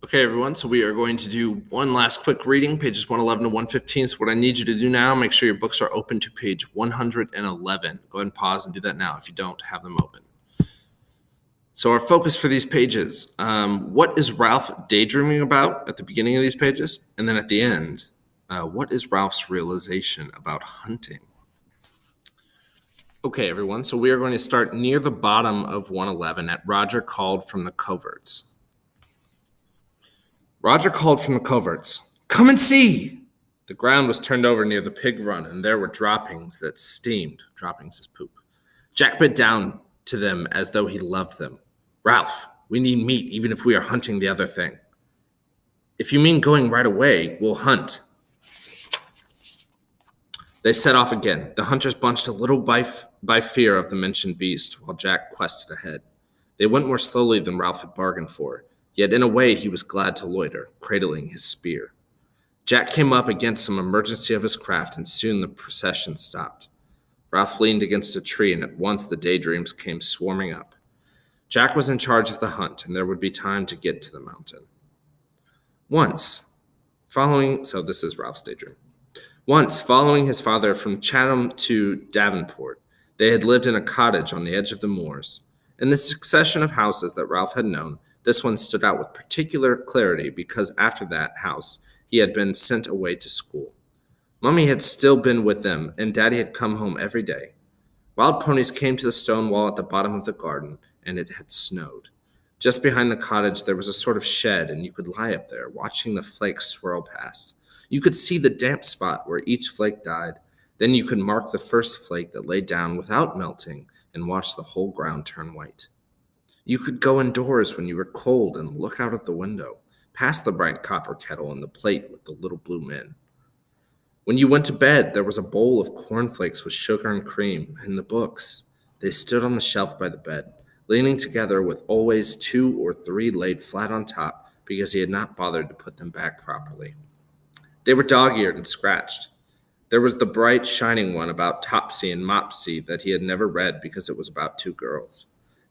Okay, everyone, so we are going to do one last quick reading, pages 111 to 115. So what I need you to do now, make sure your books are open to page 111. Go ahead and pause and do that now if you don't have them open. So our focus for these pages, what is Ralph daydreaming about at the beginning of these pages? And then at the end, what is Ralph's realization about hunting? Okay, everyone, so we are going to start near the bottom of 111 at Roger called from the coverts. Roger called from the coverts, "Come and see!" The ground was turned over near the pig run, and there were droppings that steamed. Droppings is poop. Jack bent down to them as though he loved them. "Ralph, we need meat, even if we are hunting the other thing." "If you mean going right away, we'll hunt." They set off again. The hunters bunched a little by fear of the mentioned beast, while Jack quested ahead. They went more slowly than Ralph had bargained for. Yet in a way he was glad to loiter, cradling his spear. Jack came up against some emergency of his craft, and soon the procession stopped. Ralph leaned against a tree, and at once the daydreams came swarming up. Jack was in charge of the hunt, and there would be time to get to the mountain. This is Ralph's daydream. Once, following his father from Chatham to Davenport, they had lived in a cottage on the edge of the moors. In the succession of houses that Ralph had known, this one stood out with particular clarity because after that house, he had been sent away to school. Mummy had still been with them, and Daddy had come home every day. Wild ponies came to the stone wall at the bottom of the garden, and it had snowed. Just behind the cottage, there was a sort of shed, and you could lie up there, watching the flakes swirl past. You could see the damp spot where each flake died. Then you could mark the first flake that lay down without melting and watch the whole ground turn white. You could go indoors when you were cold and look out of the window, past the bright copper kettle and the plate with the little blue men. When you went to bed, there was a bowl of cornflakes with sugar and cream, and the books. They stood on the shelf by the bed, leaning together with always 2 or 3 laid flat on top because he had not bothered to put them back properly. They were dog-eared and scratched. There was the bright, shining one about Topsy and Mopsy that he had never read because it was about 2 girls.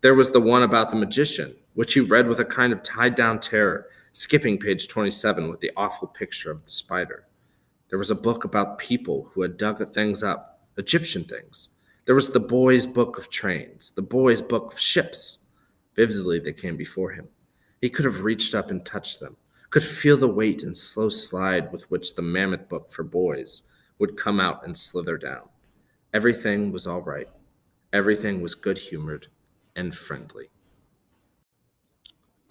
There was the one about the magician, which he read with a kind of tied-down terror, skipping page 27 with the awful picture of the spider. There was a book about people who had dug things up, Egyptian things. There was the boy's book of trains, the boy's book of ships. Vividly they came before him. He could have reached up and touched them, could feel the weight and slow slide with which the mammoth book for boys would come out and slither down. Everything was all right. Everything was good-humored and friendly.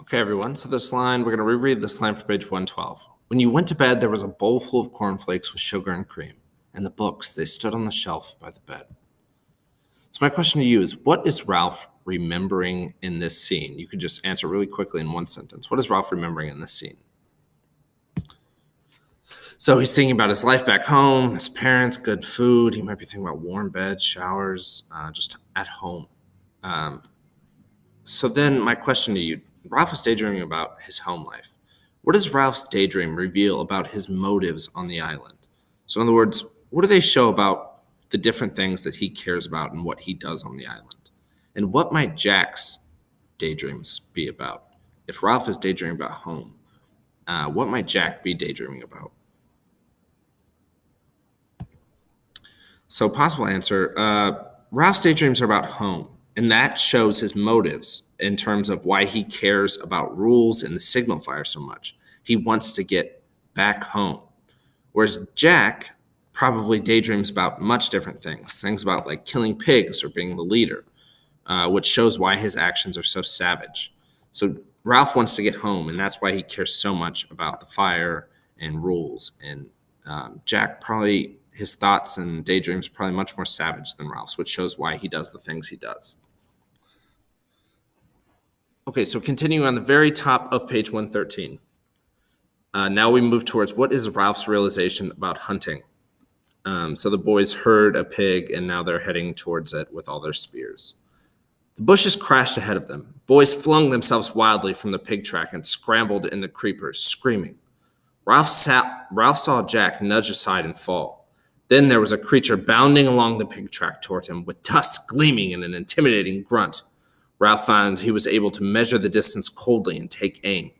Okay, everyone, so this line, we're going to reread this line for page 112. When you went to bed, there was a bowl full of cornflakes with sugar and cream, and the books, they stood on the shelf by the bed. So my question to you is, what is Ralph remembering in this scene? You could just answer really quickly in one sentence. What is Ralph remembering in this scene? So he's thinking about his life back home, his parents, good food. He might be thinking about warm beds, showers, just at home. So then my question to you, Ralph is daydreaming about his home life. What does Ralph's daydream reveal about his motives on the island? So in other words, what do they show about the different things that he cares about and what he does on the island? And what might Jack's daydreams be about? If Ralph is daydreaming about home, what might Jack be daydreaming about? So possible answer, Ralph's daydreams are about home, and that shows his motives in terms of why he cares about rules and the signal fire so much. He wants to get back home. Whereas Jack probably daydreams about much different things about like killing pigs or being the leader, which shows why his actions are so savage. So Ralph wants to get home, and that's why he cares so much about the fire and rules. And Jack probably, his thoughts and daydreams are probably much more savage than Ralph's, which shows why he does the things he does. Okay, so continuing on the very top of page 113. Now we move towards what is Ralph's realization about hunting. So the boys heard a pig, and now they're heading towards it with all their spears. The bushes crashed ahead of them. Boys flung themselves wildly from the pig track and scrambled in the creepers, screaming. Ralph saw Jack nudge aside and fall. Then there was a creature bounding along the pig track toward him, with tusks gleaming in an intimidating grunt. Ralph found he was able to measure the distance coldly and take aim.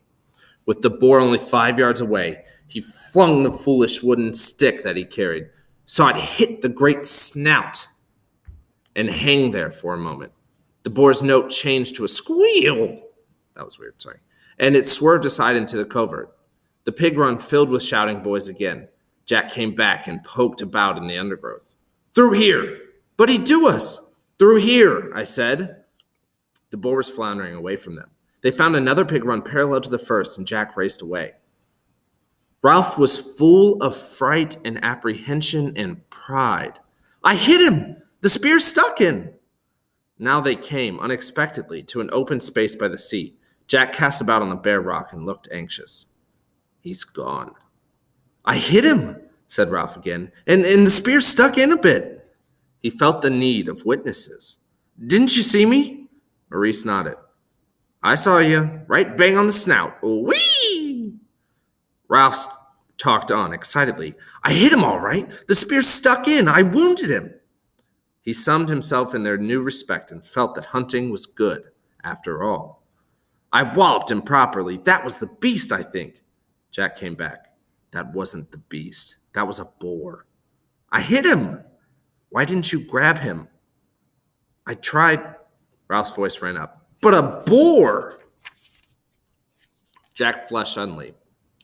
With the boar only 5 yards away, he flung the foolish wooden stick that he carried, saw it hit the great snout, and hang there for a moment. The boar's note changed to a squeal. That was weird, sorry. And it swerved aside into the covert. The pig run filled with shouting boys again. Jack came back and poked about in the undergrowth. Through here! But he'd do us! Through here, I said. The boar was floundering away from them. They found another pig run parallel to the first, and Jack raced away. Ralph was full of fright and apprehension and pride. I hit him! The spear stuck in! Now they came, unexpectedly, to an open space by the sea. Jack cast about on the bare rock and looked anxious. He's gone. I hit him, said Ralph again, and the spear stuck in a bit. He felt the need of witnesses. Didn't you see me? Maurice nodded. I saw you, right bang on the snout. Whee! Ralph talked on excitedly. I hit him all right. The spear stuck in. I wounded him. He summed himself in their new respect and felt that hunting was good, after all. I walloped him properly. That was the beast, I think. Jack came back. That wasn't the beast. That was a boar. I hit him. Why didn't you grab him? I tried. Ralph's voice ran up. But a boar! Jack flushed suddenly.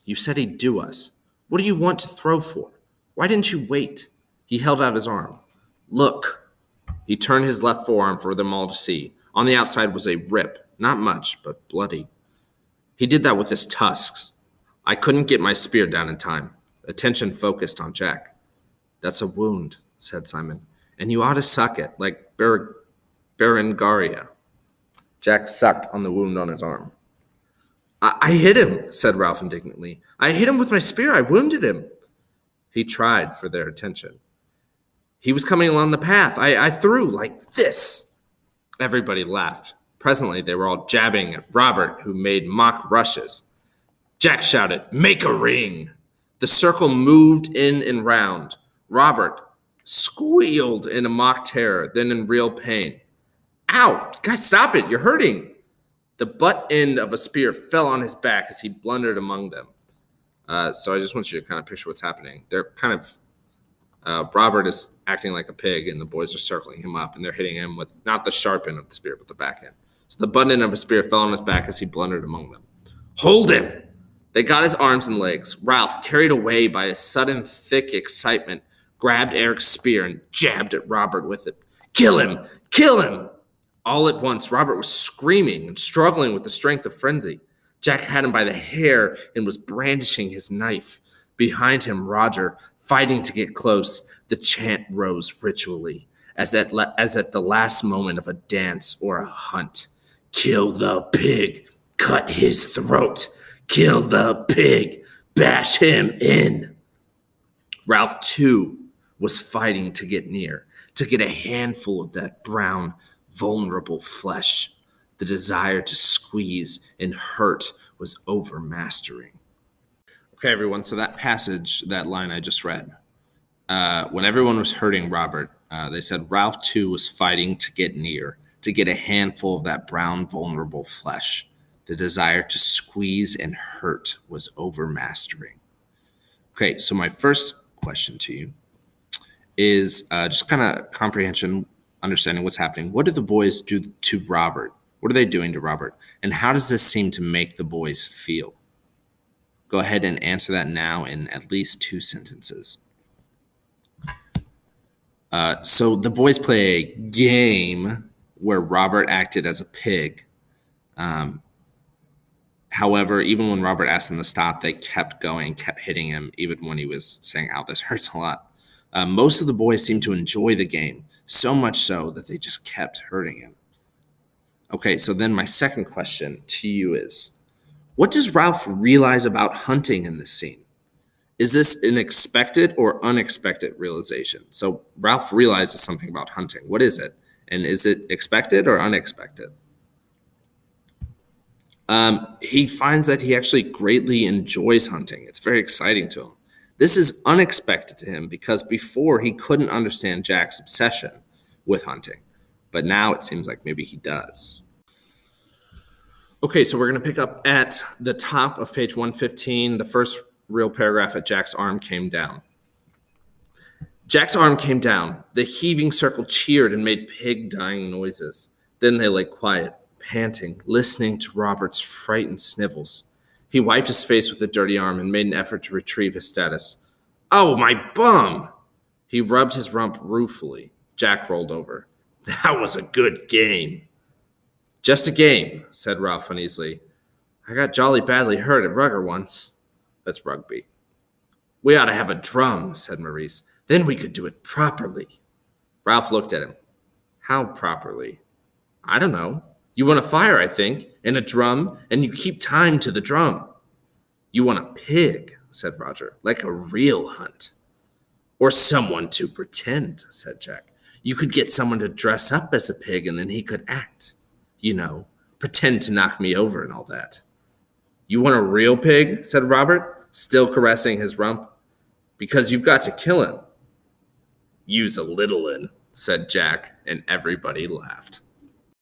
You said he'd do us. What do you want to throw for? Why didn't you wait? He held out his arm. Look. He turned his left forearm for them all to see. On the outside was a rip. Not much, but bloody. He did that with his tusks. I couldn't get my spear down in time. Attention focused on Jack. That's a wound, said Simon. And you ought to suck it, like Berengaria. Jack sucked on the wound on his arm. I hit him, said Ralph indignantly. I hit him with my spear. I wounded him. He tried for their attention. He was coming along the path. I threw like this. Everybody laughed. Presently, they were all jabbing at Robert, who made mock rushes. Jack shouted, make a ring. The circle moved in and round. Robert squealed in a mock terror, then in real pain. Ow! Guys, stop it! You're hurting! The butt end of a spear fell on his back as he blundered among them. So I just want you to kind of picture what's happening. They're kind of, Robert is acting like a pig, and the boys are circling him up, and they're hitting him with not the sharp end of the spear, but the back end. So the butt end of a spear fell on his back as he blundered among them. Hold him! They got his arms and legs. Ralph, carried away by a sudden thick excitement, grabbed Eric's spear and jabbed at Robert with it. Kill him! Kill him! All at once, Robert was screaming and struggling with the strength of frenzy. Jack had him by the hair and was brandishing his knife. Behind him, Roger, fighting to get close. The chant rose ritually, as at the last moment of a dance or a hunt. Kill the pig. Cut his throat. Kill the pig. Bash him in. Ralph, too, was fighting to get near, to get a handful of that brown, vulnerable flesh. The desire to squeeze and hurt was overmastering. Okay, everyone, so that passage, that line I just read, when everyone was hurting Robert, they said Ralph, too, was fighting to get near, to get a handful of that brown, vulnerable flesh. The desire to squeeze and hurt was overmastering. Okay, so my first question to you is just kind of comprehension, understanding what's happening. What do the boys do to Robert? What are they doing to Robert? And how does this seem to make the boys feel? Go ahead and answer that now in at least 2 sentences. So the boys play a game where Robert acted as a pig. However, even when Robert asked them to stop, they kept going, kept hitting him, even when he was saying, ow, this hurts a lot. Most of the boys seemed to enjoy the game, so much so that they just kept hurting him. Okay, so then my second question to you is, what does Ralph realize about hunting in this scene? Is this an expected or unexpected realization? So Ralph realizes something about hunting. What is it? And is it expected or unexpected? He finds that he actually greatly enjoys hunting. It's very exciting to him. This is unexpected to him because before he couldn't understand Jack's obsession with hunting, but now it seems like maybe he does. Okay, so we're going to pick up at the top of page 115, the first real paragraph at Jack's arm came down. Jack's arm came down. The heaving circle cheered and made pig-dying noises. Then they lay quiet, panting, listening to Robert's frightened snivels. He wiped his face with a dirty arm and made an effort to retrieve his status. "Oh, my bum!" He rubbed his rump ruefully. Jack rolled over. "That was a good game." "Just a game," said Ralph uneasily. "I got jolly badly hurt at rugger once." "That's rugby." "We ought to have a drum," said Maurice. "Then we could do it properly." Ralph looked at him. "How properly?" "I don't know. You want a fire, I think, and a drum, and you keep time to the drum." "You want a pig," said Roger, "like a real hunt." "Or someone to pretend," said Jack. "You could get someone to dress up as a pig, and then he could act. You know, pretend to knock me over and all that." "You want a real pig?" said Robert, still caressing his rump. "Because you've got to kill him." "Use a little in," said Jack, and everybody laughed.